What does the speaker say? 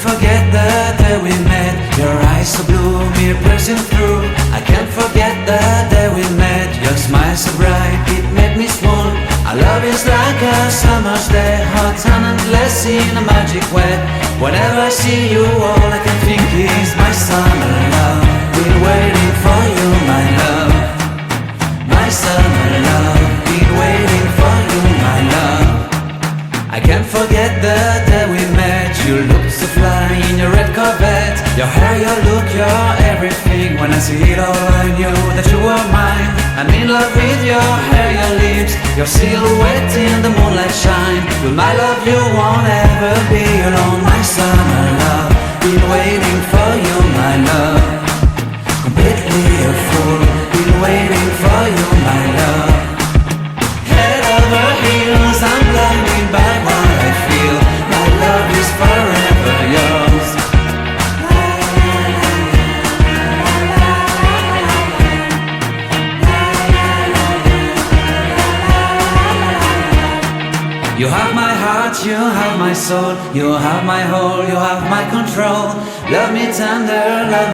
Forget the day we met. Your eyes so blue, me piercing through. I can't forget the day we met. Your smile so bright, it made me swoon. Our love is like a summer's day, hot and endless in a magic way. Whenever I see you, all I can think is my summer love. Been waiting for you, my love. My summer love. Been waiting for you, my love. I can't forget the day we met. You looked so fly in your red Corvette. Your hair, your look, your everything. When I see it all, I knew that you were mine. I'm in love with your hair, your lips, your silhouette in the moonlight shine. With my love you won't ever be alone. My summer love, been waiting for you, my love. Completely a fool, been waiting for you, my love. Head over heels, I'm blinded by what I feel. My love is forever yours. You have my heart, you have my soul, you have my whole, you have my control. Love me tender, love